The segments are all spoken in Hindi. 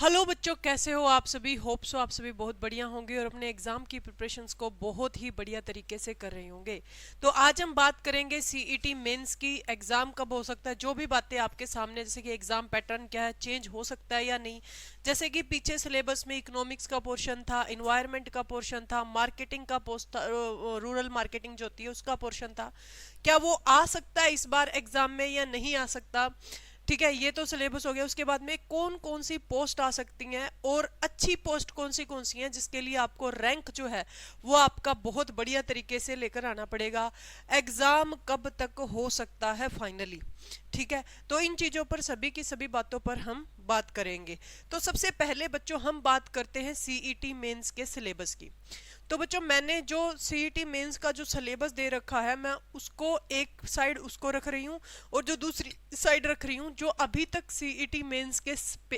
हेलो बच्चों, कैसे हो आप सभी। होप सो आप सभी बहुत बढ़िया होंगे और अपने एग्जाम की प्रिपरेशंस को बहुत ही बढ़िया तरीके से कर रहे होंगे। तो आज हम बात करेंगे सीईटी मेंस की। एग्जाम कब हो सकता है, जो भी बातें आपके सामने, जैसे कि एग्जाम पैटर्न क्या है, चेंज हो सकता है या नहीं। जैसे कि पीछे सिलेबस में इकोनॉमिक्स का पोर्शन था, इन्वायरमेंट का पोर्शन था, मार्केटिंग का पोस्ट था, रूरल मार्केटिंग जो होती है उसका पोर्शन था। क्या वो आ सकता है इस बार एग्जाम में या नहीं आ सकता। ठीक है, ये तो सिलेबस हो गया। उसके बाद में कौन कौन सी पोस्ट आ सकती हैं और अच्छी पोस्ट कौन सी हैं जिसके लिए आपको रैंक जो है वो आपका बहुत बढ़िया तरीके से लेकर आना पड़ेगा। एग्जाम कब तक हो सकता है फाइनली। ठीक है, तो इन चीजों पर सभी की सभी बातों पर हम बात करेंगे। तो सबसे पहले बच्चों हम बात करते हैं सीईटी मेंस के सिलेबस की। तो बच्चों मैंने जो सीईटी मेंस का जो सिलेबस दे रखा है, मैं उसको एक साइड उसको रख रही हूँ और जो दूसरी साइड रख रही हूँ जो अभी तक सीईटी मेंस के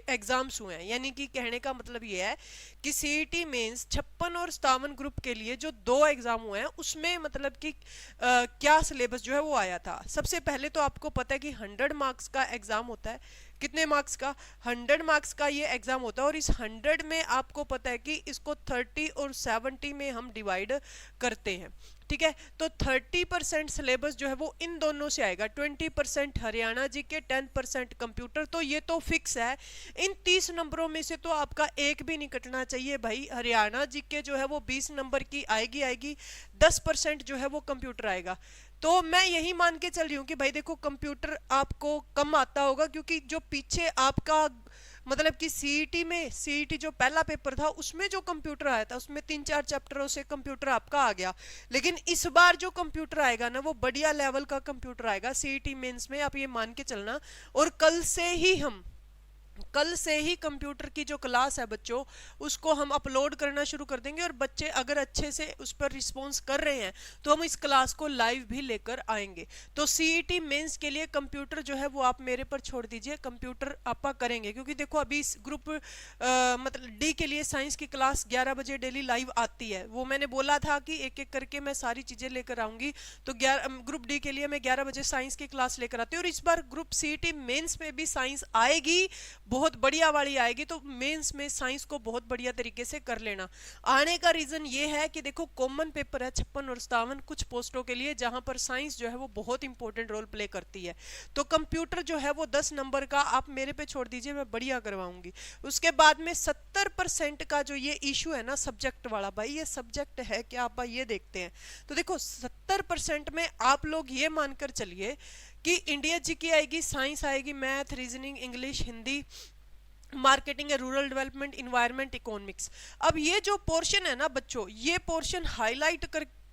एग्जाम्स हुए हैं। यानी कि कहने का मतलब ये है कि सीईटी मेंस 56 और 57 ग्रुप के लिए जो दो एग्जाम हुए हैं उसमें मतलब कि क्या सिलेबस जो है वो आया था। सबसे पहले तो आपको पता है कि 100 मार्क्स का एग्जाम होता है। कितने मार्क्स का? 100 मार्क्स का ये एग्जाम होता है और इस 100 में आपको पता है कि इसको 30 और 70 में हम डिवाइड करते हैं। ठीक है, तो 30% सिलेबस जो है वो इन दोनों से आएगा। 20% हरियाणा जी के, 10% कंप्यूटर। तो ये तो फिक्स है। इन 30 नंबरों में से तो आपका एक भी नहीं कटना चाहिए भाई। हरियाणा जी के जो है वो 20 नंबर की आएगी 10% जो है वो कंप्यूटर आएगा। तो मैं यही मान के चल रही हूँ कि भाई देखो कंप्यूटर आपको कम आता होगा, क्योंकि जो पीछे आपका मतलब कि सीईटी जो पहला पेपर था उसमें जो कंप्यूटर आया था उसमें 3-4 चैप्टरों से कंप्यूटर आपका आ गया। लेकिन इस बार जो कंप्यूटर आएगा ना वो बढ़िया लेवल का कंप्यूटर आएगा सीईटी मेंस में, आप ये मान के चलना। और कल से ही कंप्यूटर की जो क्लास है बच्चों उसको हम अपलोड करना शुरू कर देंगे। और बच्चे अगर अच्छे से उस पर रिस्पॉन्स कर रहे हैं तो हम इस क्लास को लाइव भी लेकर आएंगे। तो सीईटी मेंस के लिए कंप्यूटर जो है वो आप मेरे पर छोड़ दीजिए, कंप्यूटर आपा करेंगे। क्योंकि देखो अभी इस ग्रुप मतलब डी के लिए साइंस की क्लास 11 बजे डेली लाइव आती है। वो मैंने बोला था कि एक एक करके मैं सारी चीजें लेकर आऊंगी। तो ग्रुप डी के लिए मैं 11 बजे साइंस की क्लास लेकर आती हूँ और इस बार ग्रुप सीईटी मेंस में भी साइंस आएगी, बहुत बढ़िया वाली आएगी। तो मेंस में साइंस को बहुत बढ़िया तरीके से कर लेना। आने का रीजन ये है कि देखो कॉमन पेपर है 56 और 57 कुछ पोस्टों के लिए, जहां पर साइंस जो है वो बहुत इंपॉर्टेंट रोल प्ले करती है। तो कंप्यूटर जो है वो 10 नंबर का आप मेरे पे छोड़ दीजिए, मैं बढ़िया करवाऊंगी। उसके बाद में 70% का जो ये इशू है ना सब्जेक्ट वाला, भाई ये सब्जेक्ट है क्या आप ये देखते हैं। तो देखो 70% में आप लोग ये मानकर चलिए कि इंडिया जी की आएगी, साइंस आएगी, math, reasoning, English, Hindi, marketing है, रूरल डेवलपमेंट, इन्वायरमेंट, इकोनॉमिक्स। अब ये जो पोर्शन है ना बच्चों, ये पोर्शन हाईलाइट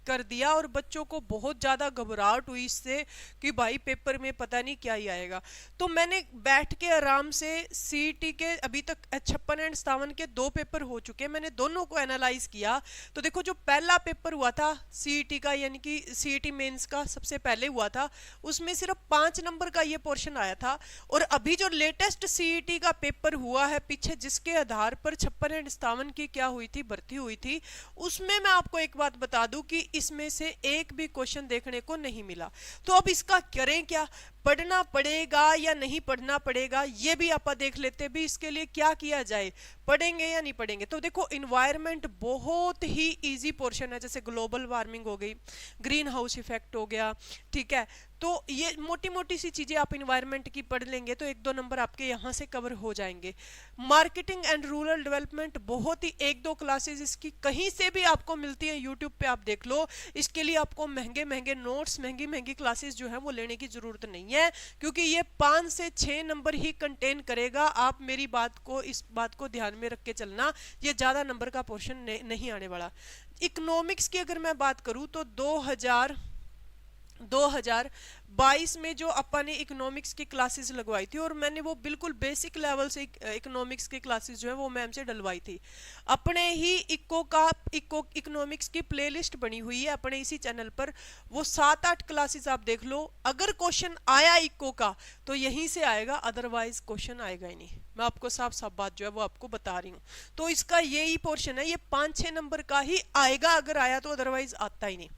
कर दिया और बच्चों को बहुत ज्यादा घबराहट हुई इससे कि भाई पेपर में पता नहीं क्या ही आएगा। तो मैंने बैठ के आराम से सीईटी के अभी तक 56 एंड 57 के दो पेपर हो चुके हैं, मैंने दोनों को एनालाइज किया। तो देखो जो पहला पेपर हुआ था सीईटी का, यानी कि सीईटी मेंस का सबसे पहले हुआ था, उसमें सिर्फ 5 नंबर का ये पोर्शन आया था। और अभी जो लेटेस्ट सीईटी का पेपर हुआ है पीछे, जिसके आधार पर 56 एंड 57 की क्या हुई थी, भर्ती हुई थी, उसमें मैं आपको एक बात बता दूं कि इसमें से एक भी क्वेश्चन देखने को नहीं मिला। तो अब इसका करें क्या, पढ़ना पड़ेगा या नहीं पढ़ना पड़ेगा, ये भी आप देख लेते भी इसके लिए क्या किया जाए, पढ़ेंगे या नहीं पढ़ेंगे। तो देखो इन्वायरमेंट बहुत ही इजी पोर्शन है, जैसे ग्लोबल वार्मिंग हो गई, ग्रीन हाउस इफेक्ट हो गया। ठीक है, तो ये मोटी मोटी सी चीजें आप इन्वायरमेंट की पढ़ लेंगे तो 1-2 नंबर आपके यहाँ से कवर हो जाएंगे। मार्केटिंग एंड रूरल डेवलपमेंट बहुत ही 1-2 क्लासेस इसकी कहीं से भी आपको मिलती है, यूट्यूब पे आप देख लो। इसके लिए आपको महंगे महंगे नोट्स, महंगी महंगी क्लासेस जो है वो लेने की जरूरत नहीं है, क्योंकि ये 5 से 6 नंबर ही कंटेन करेगा। आप मेरी बात को, इस बात को ध्यान में रख के चलना, ये ज्यादा नंबर का पोर्शन नहीं आने वाला। इकोनॉमिक्स की अगर मैं बात करूं तो 2022 में जो अपन ने इकोनॉमिक्स की क्लासेस लगवाई थी, और मैंने वो बिल्कुल बेसिक लेवल से इकोनॉमिक्स की क्लासेस जो है वो मैम से डलवाई थी। अपने ही इकोनॉमिक्स की प्लेलिस्ट बनी हुई है अपने इसी चैनल पर, वो 7-8 क्लासेस आप देख लो। अगर क्वेश्चन आया इको का तो यहीं से आएगा, अदरवाइज क्वेश्चन आएगा ही नहीं। मैं आपको साफ साफ बात जो है वो आपको बता रही हूँ। तो इसका यही पोर्शन है, ये 5-6 नंबर का ही आएगा अगर आया तो, अदरवाइज आता ही नहीं।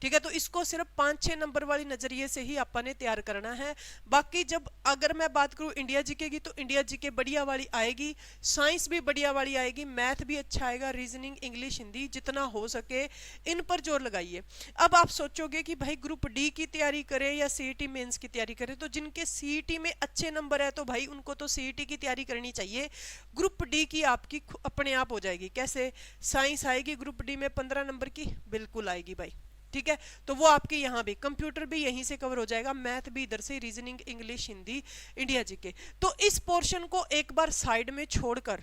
ठीक है। तो इसको सिर्फ 5-6 नंबर वाली नजरिए से ही अपन ने तैयार करना है। बाकी जब अगर मैं बात करूं इंडिया जीके की, तो इंडिया जीके बढ़िया वाली आएगी, साइंस भी बढ़िया वाली आएगी, मैथ भी अच्छा आएगा, रीजनिंग, इंग्लिश, हिंदी, जितना हो सके इन पर जोर लगाइए। अब आप सोचोगे कि भाई ग्रुप डी की तैयारी करें या सीईटी मेंस की तैयारी करें, तो जिनके सीईटी में अच्छे नंबर है तो भाई उनको तो सीईटी की तैयारी करनी चाहिए। ग्रुप डी की आपकी अपने आप हो जाएगी। कैसे? साइंस आएगी ग्रुप डी में 15 नंबर की, बिल्कुल आएगी भाई। ठीक है, तो वो आपके यहाँ भी, कंप्यूटर भी यहीं से कवर हो जाएगा, मैथ भी इधर से, reasoning, English, Hindi, India GK. तो इस पोर्शन को एक बार साइड में छोड़कर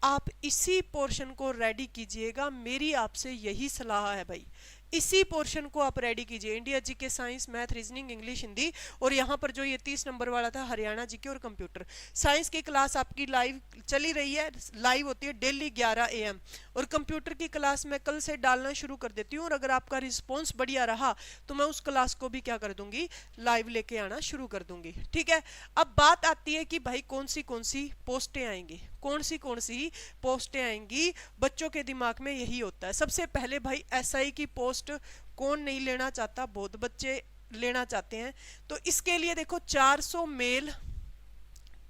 आप इसी पोर्शन को रेडी कीजिएगा। मेरी आपसे यही सलाह है भाई, इसी पोर्शन को आप रेडी कीजिए, India GK, science, math, reasoning, English, Hindi, और यहाँ पर जो ये 30 नंबर वाला था हरियाणा जीके और कंप्यूटर। साइंस की क्लास आपकी लाइव चली रही है, लाइव होती है डेली 11 AM, और कंप्यूटर की क्लास मैं कल से डालना शुरू कर देती हूँ, और अगर आपका रिस्पॉन्स बढ़िया रहा तो मैं उस क्लास को भी क्या कर दूंगी, लाइव लेके आना शुरू कर दूंगी। ठीक है, अब बात आती है कि भाई कौन सी पोस्टें आएंगी, कौन सी पोस्टें आएंगी। बच्चों के दिमाग में यही होता है। सबसे पहले भाई एसआई की पोस्ट कौन नहीं लेना चाहता, बहुत बच्चे लेना चाहते हैं। तो इसके लिए देखो 400 मेल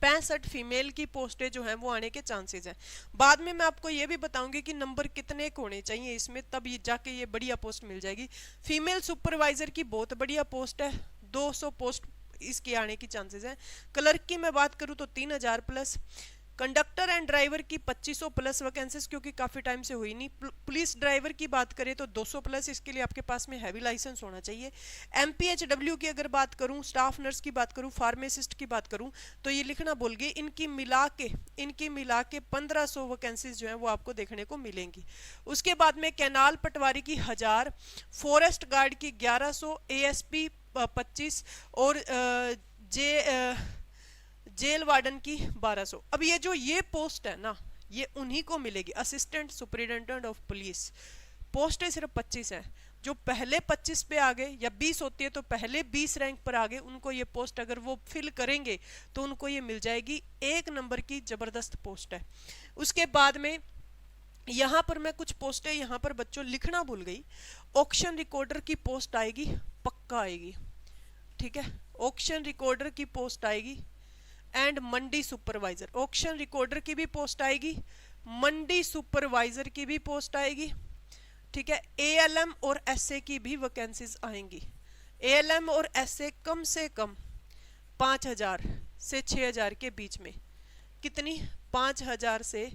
65 फीमेल की पोस्टें जो हैं वो आने के चांसेस हैं। बाद में मैं आपको ये भी बताऊंगी कि नंबर कितने होने चाहिए इसमें, तब ये जाके ये बढ़िया पोस्ट मिल जाएगी। फीमेल सुपरवाइजर की बहुत बढ़िया पोस्ट है, 200 पोस्ट इसके आने की चांसेस हैं। क्लर्क की मैं बात करूँ तो 3000 प्लस, कंडक्टर एंड ड्राइवर की 2500 प्लस वैकेंसीज, क्योंकि काफ़ी टाइम से हुई नहीं। पुलिस ड्राइवर की बात करें तो 200 प्लस, इसके लिए आपके पास में हैवी लाइसेंस होना चाहिए। MPHW की अगर बात करूं, स्टाफ नर्स की बात करूं, फार्मासिस्ट की बात करूं, तो ये लिखना भूल गए, इनकी मिला के 1500 वैकेंसीज जो हैं वो आपको देखने को मिलेंगी। उसके बाद में कैनाल पटवारी की 1000, फॉरेस्ट गार्ड की 1100, ASP 25 और जेल वार्डन की 1200। अब ये पोस्ट है ना, ये उन्हीं को मिलेगी, असिस्टेंट सुपरिटेंडेंट ऑफ पुलिस। पोस्टें सिर्फ 25 हैं। जो पहले 25 पे आ गए, या 20 होती है तो पहले 20 रैंक पर आ गए, उनको ये पोस्ट अगर वो फिल करेंगे तो उनको ये मिल जाएगी। 1 नंबर की जबरदस्त पोस्ट है। उसके बाद में यहाँ पर मैं कुछ पोस्टें यहाँ पर बच्चों लिखना भूल गई। ऑक्शन रिकॉर्डर की पोस्ट आएगी, पक्का आएगी। ठीक है, ऑक्शन रिकॉर्डर की पोस्ट आएगी, and Mandi supervisor. Auction recorder की भी पोस्ट आएगी, मंडी सुपरवाइजर की भी पोस्ट आएगी। ठीक है, ALM और SA की भी वैकेंसीज आएंगी। ALM और SA कम से कम 5000 से 6000 के बीच में, कितनी, 5000 से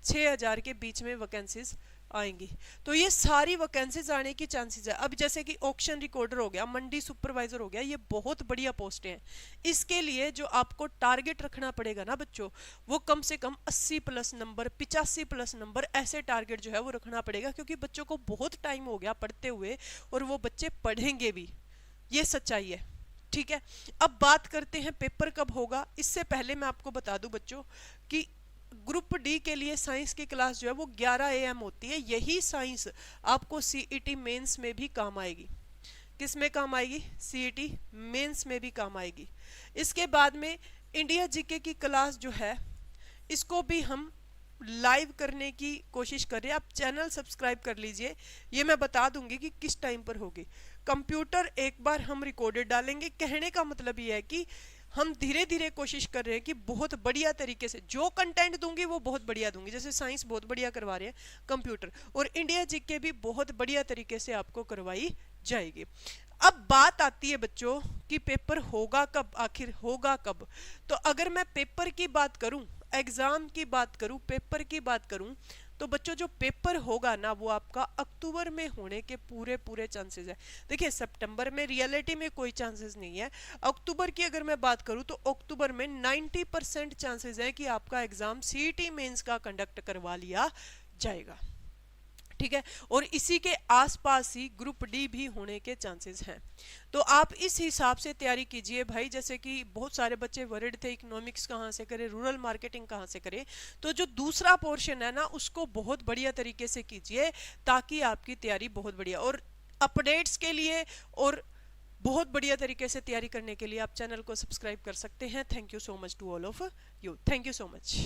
6000 के बीच में वैकेंसीज आएंगी। तो ये सारी वैकेंसीज आने की चांसेस है। अब जैसे कि ऑक्शन रिकॉर्डर हो गया, मंडी सुपरवाइजर हो गया, ये बहुत बढ़िया पोस्टें हैं। इसके लिए जो आपको टारगेट रखना पड़ेगा ना बच्चों, वो कम से कम 80 प्लस नंबर, 85 प्लस नंबर, ऐसे टारगेट जो है वो रखना पड़ेगा, क्योंकि बच्चों को बहुत टाइम हो गया पढ़ते हुए, और वो बच्चे पढ़ेंगे भी, ये सच्चाई है। ठीक है, अब बात करते हैं पेपर कब होगा। इससे पहले मैं आपको बता दूं बच्चों कि ग्रुप डी के लिए साइंस की क्लास जो है वो 11 AM होती है। यही साइंस आपको CET मेंस में भी काम आएगी। किस में काम आएगी? CET मेंस में भी काम आएगी। इसके बाद में इंडिया जीके की क्लास जो है, इसको भी हम लाइव करने की कोशिश कर रहे हैं। आप चैनल सब्सक्राइब कर लीजिए, ये मैं बता दूंगी कि किस टाइम पर होगी। कंप्यूटर एक बार हम रिकॉर्डेड डालेंगे। कहने का मतलब ये है कि हम धीरे धीरे कोशिश कर रहे हैं कि बहुत बढ़िया तरीके से जो कंटेंट दूंगी वो बहुत बढ़िया दूंगी। जैसे साइंस बहुत बढ़िया करवा रहे हैं, कंप्यूटर और इंडिया जीके भी बहुत बढ़िया तरीके से आपको करवाई जाएगी। अब बात आती है बच्चों कि पेपर होगा कब, आखिर होगा कब। तो अगर मैं पेपर की बात करूं, एग्जाम की बात करूं, पेपर की बात करूं, तो बच्चों जो पेपर होगा ना वो आपका अक्टूबर में होने के पूरे चांसेस है। देखिए सितंबर में रियलिटी में कोई चांसेस नहीं है। अक्टूबर की अगर मैं बात करूं तो अक्टूबर में 90% चांसेस है कि आपका एग्जाम CET मेंस का कंडक्ट करवा लिया जाएगा। ठीक है, और इसी के आसपास ही ग्रुप डी भी होने के चांसेस हैं। तो आप इस हिसाब से तैयारी कीजिए भाई। जैसे कि बहुत सारे बच्चे वरिड थे, इकोनॉमिक्स कहाँ से करें, रूरल मार्केटिंग कहाँ से करें, तो जो दूसरा पोर्शन है ना उसको बहुत बढ़िया तरीके से कीजिए, ताकि आपकी तैयारी बहुत बढ़िया। और अपडेट्स के लिए और बहुत बढ़िया तरीके से तैयारी करने के लिए आप चैनल को सब्सक्राइब कर सकते हैं। Thank you so much to all of you, thank you so much.